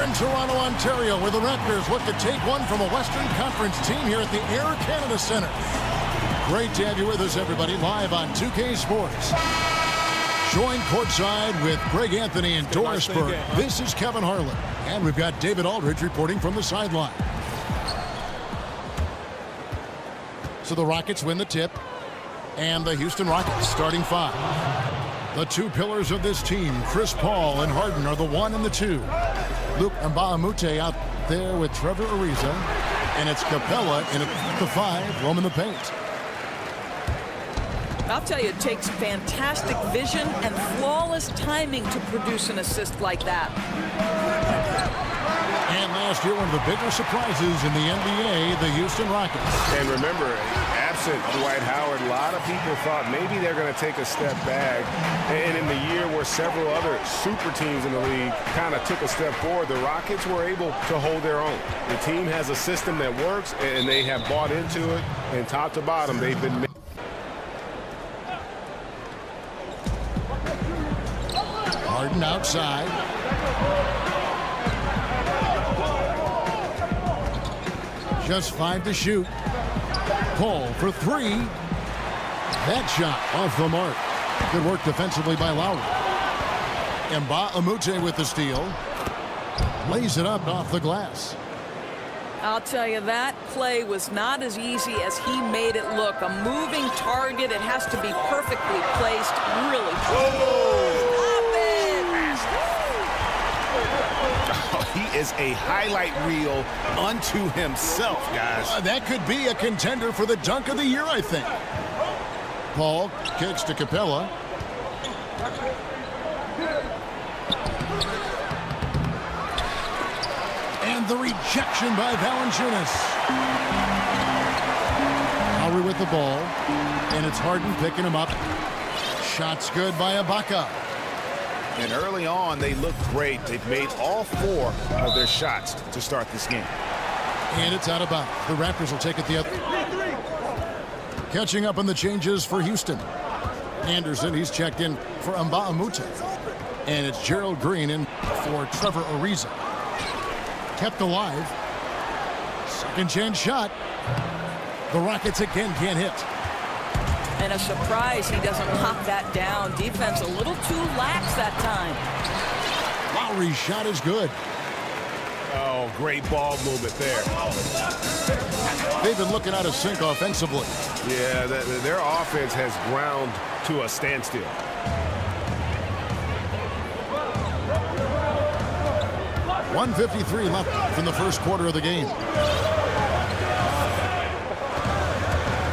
in Toronto, Ontario, where the Raptors look to take one from a Western Conference team here at the Air Canada Centre. Great to have you with us, everybody, live on 2K Sports. Joined courtside with Greg Anthony in Dorisburg. This is Kevin Harlan. And we've got David Aldridge reporting from the sideline. So the Rockets win the tip. And the Houston Rockets starting five. The two pillars of this team, Chris Paul and Harden, are the 1 and the 2. Luke Mbamute out there with Trevor Ariza. And it's Capella in at the 5, roaming the paint. I'll tell you, it takes fantastic vision and flawless timing to produce an assist like that. And last year, one of the bigger surprises in the NBA, the Houston Rockets. And remember, absent Dwight Howard, a lot of people thought maybe they're going to take a step back. And in the year where several other super teams in the league kind of took a step forward, the Rockets were able to hold their own. The team has a system that works, and they have bought into it. And top to bottom, they've been... Harden outside. Just 5 to shoot. Paul for 3. That shot off the mark. Good work defensively by Lowry. Mbamute with the steal. Lays it up off the glass. I'll tell you, that play was not as easy as he made it look. A moving target, it has to be perfectly placed. Really. He is a highlight reel unto himself, guys. That could be a contender for the dunk of the year, I think. Paul kicks to Capella. And the rejection by Valanciunas. Lowry with the ball. And it's Harden picking him up. Shots good by Ibaka. And early on, they looked great. They've made all 4 of their shots to start this game. And it's out of bounds. The Raptors will take it the other. Catching up on the changes for Houston. Anderson, he's checked in for Mbamute. And it's Gerald Green in for Trevor Ariza. Kept alive. Second chance shot. The Rockets again can't hit. And a surprise he doesn't knock that down. Defense a little too lax that time. Lowry's shot is good. Oh, great ball movement there. They've been looking out of sync offensively. Yeah, their offense has ground to a standstill. .153 left from the first quarter of the game.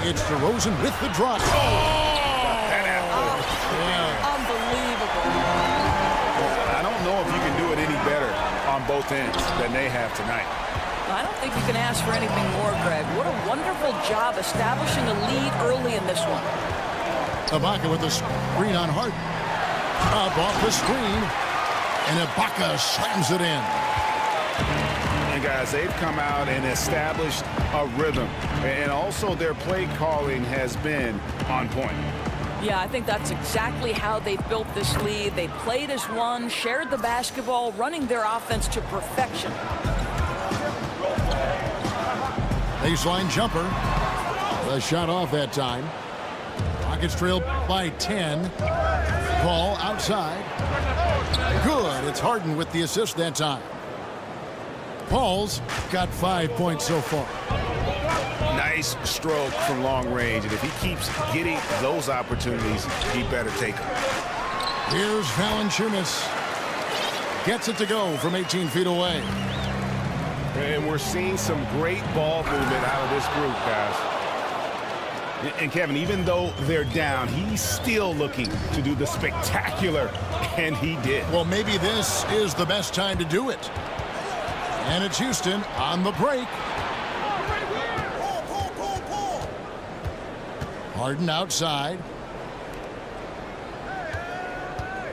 It's DeRozan with the drop. Unbelievable. I don't know if you can do it any better on both ends than they have tonight. I don't think you can ask for anything more, Greg. What a wonderful job establishing a lead early in this one. Ibaka with the screen on Harden. Up off the screen. And Ibaka slams it in. And guys, they've come out and established a rhythm. And also their play calling has been on point. Yeah, I think that's exactly how they've built this lead. They played as one, shared the basketball, running their offense to perfection. Baseline jumper. The shot off that time. Rockets trailed by 10. Ball outside. Good. It's Harden with the assist that time. Paul's got 5 points so far. Nice stroke from long range. And if he keeps getting those opportunities, he better take them. Here's Valanciunas. Gets it to go from 18 feet away. And we're seeing some great ball movement out of this group, guys. And Kevin, even though they're down, he's still looking to do the spectacular, and he did. Well, maybe this is the best time to do it. And it's Houston on the break. Harden outside.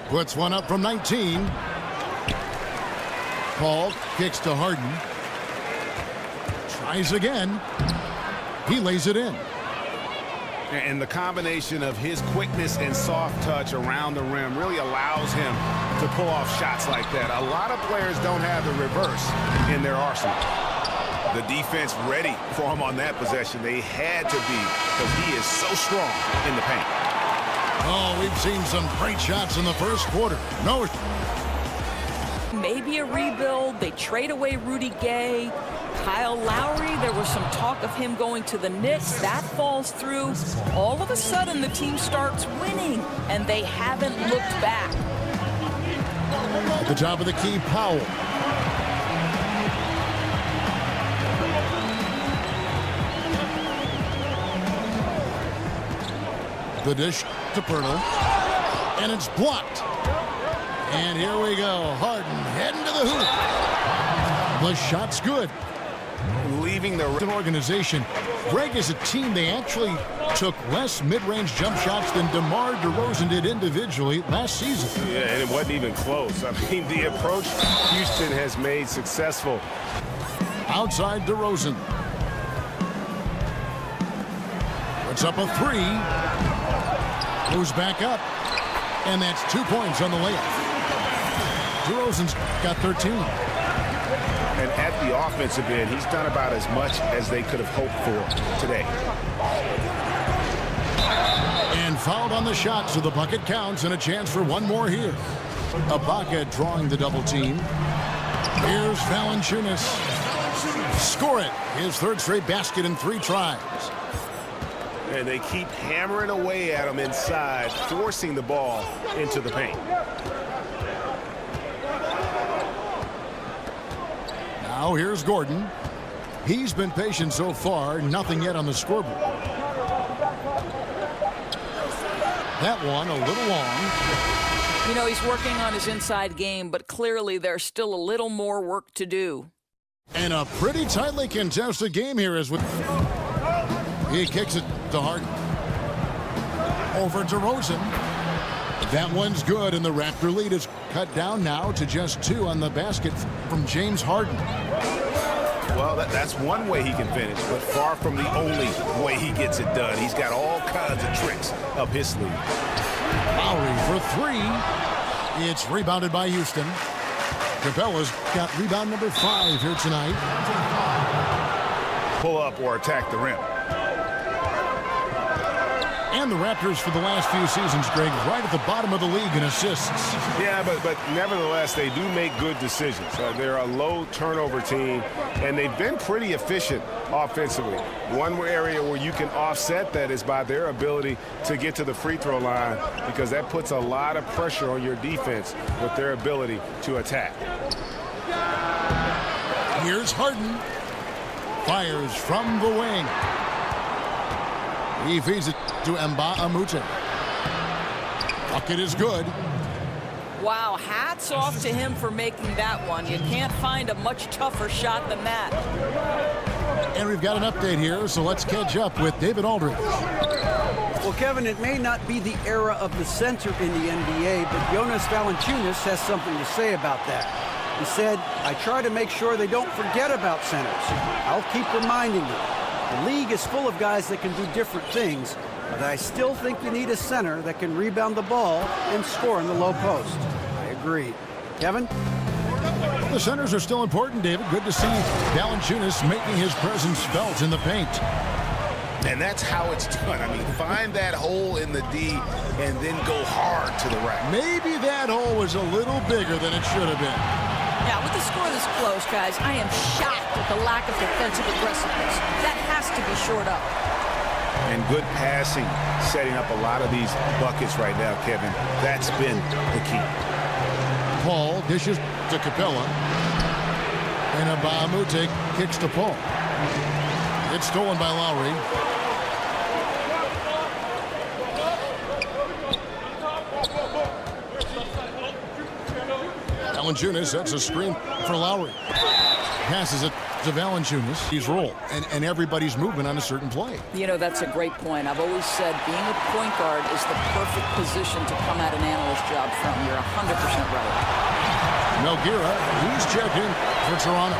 Puts one up from 19. Paul kicks to Harden. Tries again. He lays it in. And the combination of his quickness and soft touch around the rim really allows him to pull off shots like that. A lot of players don't have the reverse in their arsenal. The defense ready for him on that possession. They had to be, because he is so strong in the paint. Oh, we've seen some great shots in the first quarter. No. Maybe a rebuild. They trade away Rudy Gay. Kyle Lowry, there was some talk of him going to the Knicks. That falls through. All of a sudden, the team starts winning, and they haven't looked back. At the top of the key, Powell. The dish to Pirtle. And it's blocked. And here we go. Harden heading to the hoop. The shot's good. Leaving the organization. Greg is a team, they actually took less mid-range jump shots than DeMar DeRozan did individually last season. Yeah, and it wasn't even close. I mean, the approach Houston has made successful. Outside DeRozan. Puts up a three. Moves back up. And that's 2 points on the layup. DeRozan's got 13. And at the offensive end, he's done about as much as they could have hoped for today. And fouled on the shot, so the bucket counts and a chance for one more here. Ibaka drawing the double team. Here's Valanciunas. Score it. His third straight basket in 3 tries. And they keep hammering away at him inside, forcing the ball into the paint. Now here's Gordon. He's been patient so far. Nothing yet on the scoreboard. That one a little long. You know, he's working on his inside game, but clearly there's still a little more work to do. And a pretty tightly contested game here as he kicks it to Harden. Over to DeRozan. That one's good, and the Raptor lead is cut down now to just 2 on the basket from James Harden. Well, that's one way he can finish, but far from the only way he gets it done. He's got all kinds of tricks up his sleeve. Lowry for 3. It's rebounded by Houston. Capella's got rebound number 5 here tonight. Pull up or attack the rim. And the Raptors for the last few seasons, Greg, right at the bottom of the league in assists. Yeah, but nevertheless, they do make good decisions. They're a low turnover team, and they've been pretty efficient offensively. One area where you can offset that is by their ability to get to the free throw line, because that puts a lot of pressure on your defense with their ability to attack. Here's Harden. Fires from the wing. He feeds it to Mbah-a-Moute. Bucket is good. Wow, hats off to him for making that one. You can't find a much tougher shot than that. And we've got an update here, so let's catch up with David Aldridge. Well, Kevin, it may not be the era of the center in the NBA, but Jonas Valanciunas has something to say about that. He said, "I try to make sure they don't forget about centers. I'll keep reminding them. The league is full of guys that can do different things, but I still think you need a center that can rebound the ball and score in the low post." I agree. Kevin? The centers are still important, David. Good to see Valanciunas making his presence felt in the paint. And that's how it's done. I mean, find that hole in the D and then go hard to the rack. Maybe that hole was a little bigger than it should have been. Yeah, with the score this close, guys, I am shocked at the lack of defensive aggressiveness. That has to be shored up. And good passing, setting up a lot of these buckets right now, Kevin. That's been the key. Paul dishes to Capella. And Mbah-a-Moute kicks to Paul. It's stolen by Lowry. Valanciunas sets a screen for Lowry. Passes it to Valanciunas. He's rolled, and everybody's moving on a certain play. You know, that's a great point. I've always said being a point guard is the perfect position to come at an analyst job from. You're 100% right. Nogueira, he's checking for Toronto.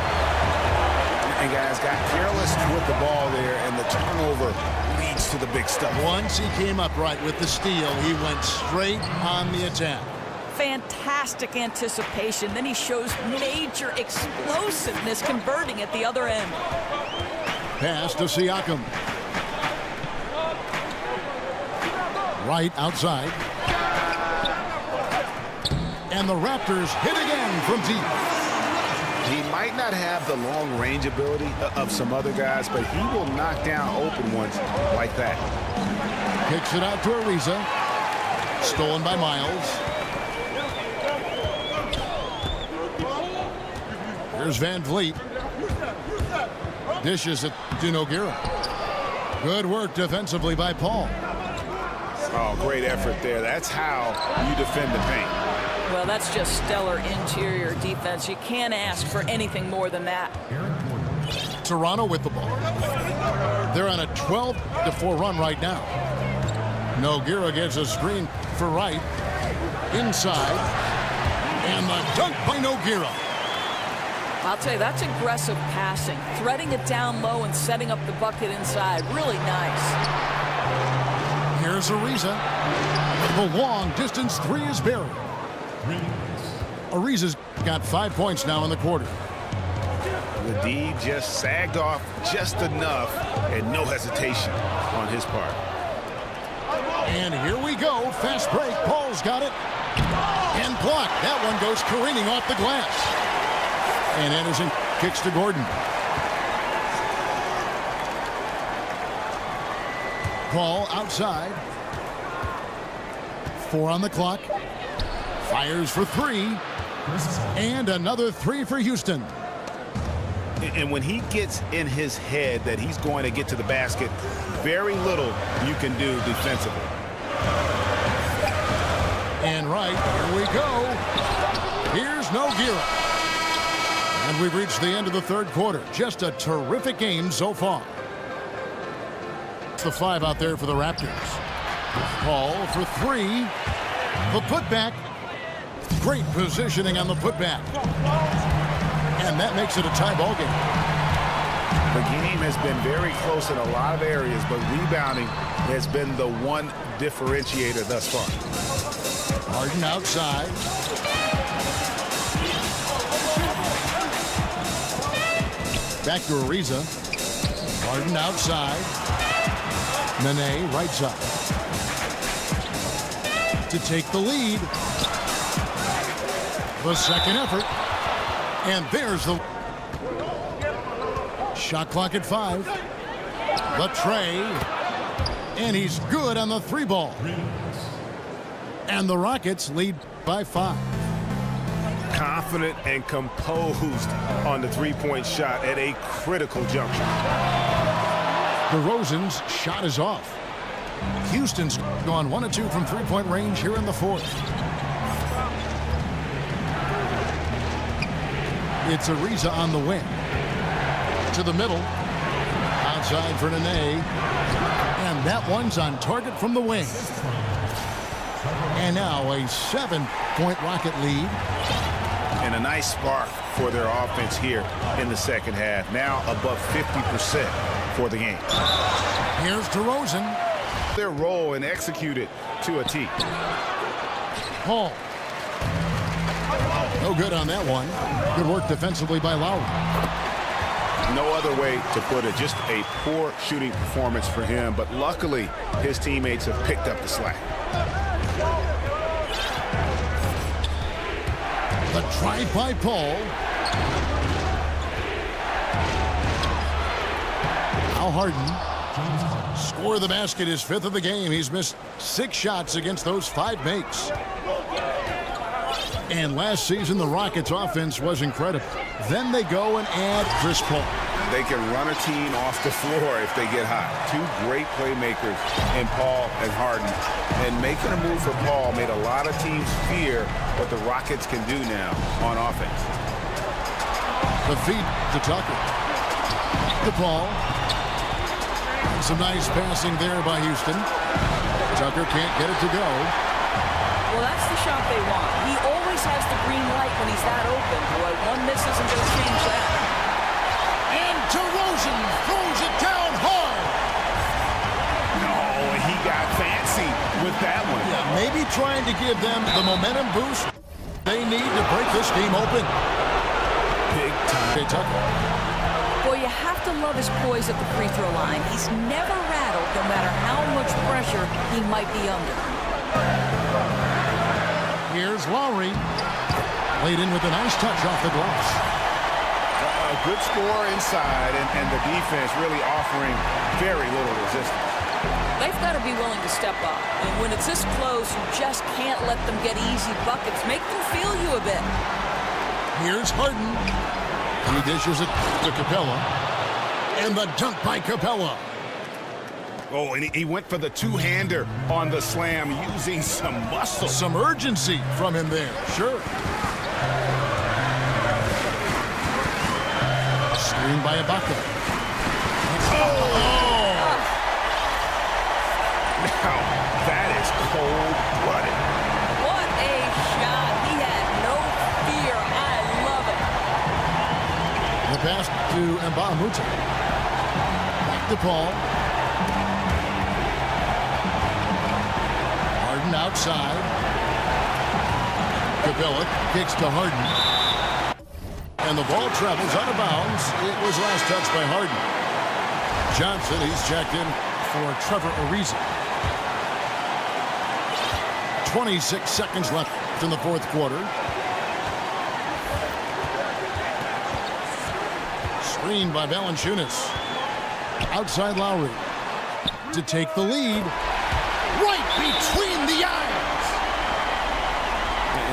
And guys got careless with the ball there, and the turnover leads to to the big stuff. Once he came upright with the steal, he went straight on the attack. Fantastic anticipation. Then he shows major explosiveness converting at the other end. Pass to Siakam. Right outside. And the Raptors hit again from deep. He might not have the long range ability of some other guys, but he will knock down open ones like that. Kicks it out to Ariza. Stolen by Miles. Here's Van Vliet. Dishes it to Nogueira. Good work defensively by Paul. Oh, great effort there. That's how you defend the paint. Well, that's just stellar interior defense. You can't ask for anything more than that. Toronto with the ball. They're on a 12-4 run right now. Nogueira gets a screen for Wright. Inside. And the dunk by Nogueira. I'll tell you, that's aggressive passing. Threading it down low and setting up the bucket inside. Really nice. Here's Ariza. The long distance three is buried. Ariza's got 5 points now in the quarter. The D just sagged off just enough and no hesitation on his part. And here we go. Fast break. Paul's got it. And blocked. That one goes careening off the glass. And Anderson kicks to Gordon. Paul outside. 4 on the clock. Fires for 3. And another 3 for Houston. And when he gets in his head that he's going to get to the basket, very little you can do defensively. And right, here we go. Here's Nogueira. And we've reached the end of the third quarter. Just a terrific game so far. It's the 5 out there for the Raptors. Paul for 3. The putback. Great positioning on the putback. And that makes it a tie ball game. The game has been very close in a lot of areas, but rebounding has been the one differentiator thus far. Harden outside. Back to Ariza. Harden outside. Nene right side. To take the lead. The second effort. And there's the shot clock at 5. The tray. And he's good on the 3 ball. And the Rockets lead by 5. Confident and composed on the three-point shot at a critical juncture. DeRozan's shot is off. Houston's gone 1 of 2 from three-point range here in the 4th. It's Ariza on the wing. To the middle. Outside for Nene. And that one's on target from the wing. And now a 7-point Rocket lead. And a nice spark for their offense here in the second half. Now above 50% for the game. Here's DeRozan. Their role and execute it to a T. Paul. No good on that one. Good work defensively by Lowry. No other way to put it. Just a poor shooting performance for him. But luckily, his teammates have picked up the slack. The drive by Paul. Al Harden. Score of the basket, his 5th of the game. He's missed 6 shots against those 5 makes. And last season, the Rockets' offense was incredible. Then they go and add Chris Paul. They can run a team off the floor if they get hot. 2 great playmakers in Paul and Harden. And making a move for Paul made a lot of teams fear what the Rockets can do now on offense. The feed to Tucker. To Paul. Some nice passing there by Houston. Tucker can't get it to go. Well, that's the shot they want. He always has the green light when he's that open. Boy, one miss isn't going to change that. And DeRozan throws it down hard. No, with that one. Yeah, maybe trying to give them the momentum boost they need to break this game open. Big time. Okay, Tucker. Boy, you have to love his poise at the free throw line. He's never rattled, no matter how much pressure he might be under. Here's Lowry. Laid in with a nice touch off the glass. A good score inside, and the defense really offering very little resistance. They've got to be willing to step up. And when it's this close, you just can't let them get easy buckets. Make them feel you a bit. Here's Harden. He dishes it to Capella. And the dunk by Capella. Oh, and he went for the two-hander on the slam using some muscle. Some urgency from him there. Sure. Screen by Ibaka. Oh! Now, that is cold-blooded. What a shot. He had no fear. I love it. The pass to Mbamute. Back to Paul. Harden outside. Capella kicks to Harden. And the ball travels out of bounds. It was last touched by Harden. Johnson, he's checked in for Trevor Ariza. 26 seconds left in the fourth quarter. Screen by Valanciunas. Outside Lowry. To take the lead. Right between the eyes.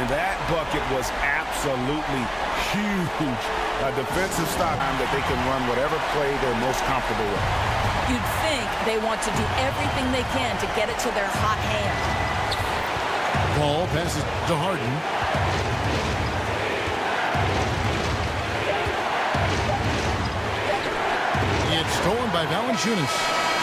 And that bucket was absolutely huge. A defensive stop time that they can run whatever play they're most comfortable with. You'd think they want to do everything they can to get it to their hot hand. Ball passes to Harden. It's stolen by Valanciunas.